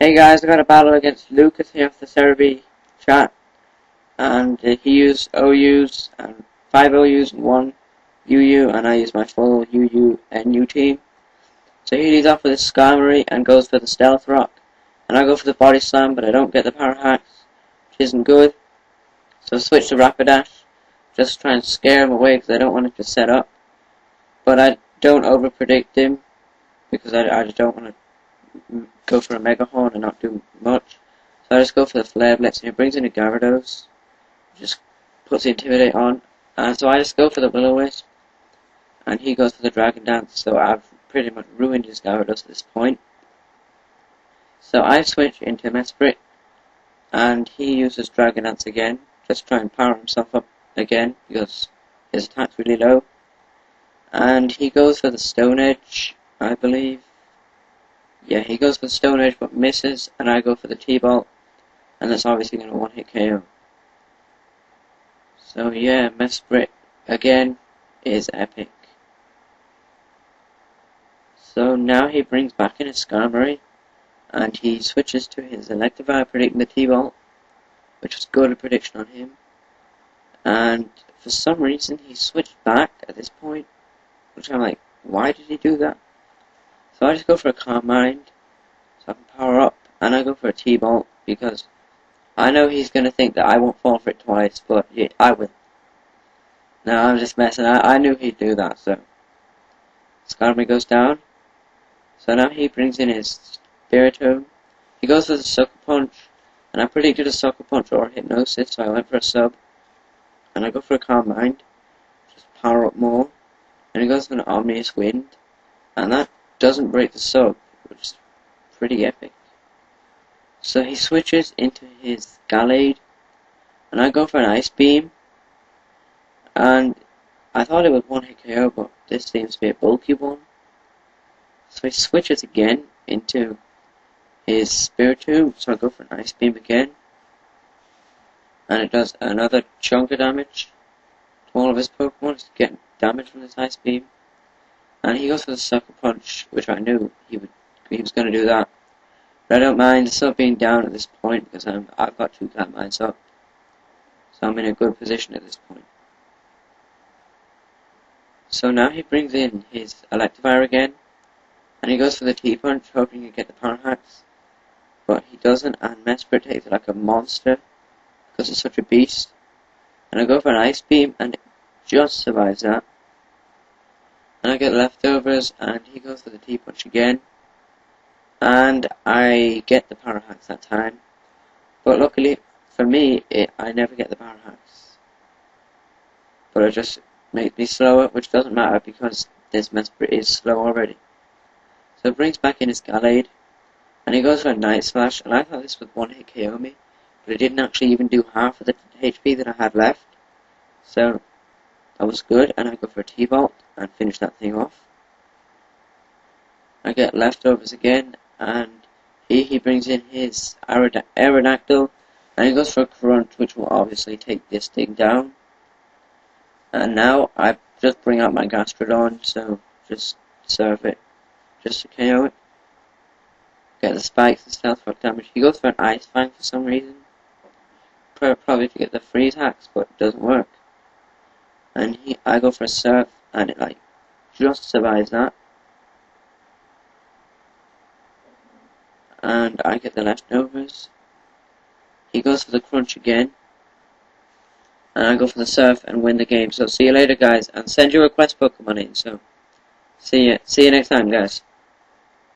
Hey guys, I got a battle against Lucas here off the Serebii chat, and he used OUs, and 5 OUs and 1 UU, and I used my full UU NU team. So he leads off with his Skarmory and goes for the Stealth Rock, and I go for the Body Slam, but I don't get the Power Hacks, which isn't good. So I switch to Rapidash, just try and scare him away because I don't want him to set up, but I don't over-predict him because I just don't want to go for a Mega Horn and not do much. So I just go for the Flare Blitz, and he brings in a Gyarados, just puts the Intimidate on, and so I just go for the Will-O-Wisp, and he goes for the Dragon Dance, so I've pretty much ruined his Gyarados at this point. So I switch into Mesprit, and he uses Dragon Dance again, just to try and power himself up again, because his attack's really low. And he goes for the Stone Edge, I believe. Yeah, he goes for the Stone Edge but misses, and I go for the T-Bolt, and that's obviously going to one-hit KO. So yeah, Mesprit again is epic. So now he brings back in his Skarmory, and he switches to his Electivire, predicting the T-Bolt, which was good a prediction on him. And for some reason he switched back at this point, which I'm like, why did he do that? So I just go for a Calm Mind, so I can power up, and I go for a T-Bolt, because I know he's going to think that I won't fall for it twice, but yeah, I will. No, I'm just messing. I knew he'd do that, so Skarmory goes down. So now he brings in his Spiritomb. He goes for the Sucker Punch, and I predicted a Sucker Punch or a Hypnosis, so I went for a sub. And I go for a Calm Mind, just power up more. And he goes for an Omnious Wind, and that doesn't break the sub, which is pretty epic. So he switches into his Gallade, and I go for an Ice Beam, and I thought it was one-hit KO, but this seems to be a bulky one. So he switches again into his Spiritomb, so I go for an Ice Beam again, and it does another chunk of damage to all of his Pokemon, just getting damage from this Ice Beam. And he goes for the Sucker Punch, which I knew he was going to do that. But I don't mind the sub being down at this point, because I've got 2 Cat Mines up. So I'm in a good position at this point. So now he brings in his Electivire again, and he goes for the T-Punch, hoping to get the Power Hacks. But he doesn't, and Mesprit takes it like a monster, because it's such a beast. And I go for an Ice Beam, and it just survives that. And I get leftovers, and he goes for the T-Punch again. And I get the Power Hacks that time. But luckily, for me, I never get the Power Hacks. But it just makes me slower, which doesn't matter because this Mesprit is slow already. So it brings back in his Gallade, and he goes for a Night Slash, and I thought this would one-hit KO me, but it didn't actually even do half of the HP that I had left. So that was good, and I go for a T-Bolt and finish that thing off. I get leftovers again, and he brings in his Aerodactyl, and he goes for a Crunch, which will obviously take this thing down. And now I just bring out my Gastrodon, so just serve it, just to KO it. Get the Spikes and Stealth Rock damage. He goes for an Ice Fang for some reason, probably to get the Freeze Hacks, but it doesn't work. And I go for a Surf, and it like just survives that. And I get the leftovers. He goes for the Crunch again, and I go for the Surf and win the game. So see you later, guys, and send your request Pokemon in. So see you next time, guys.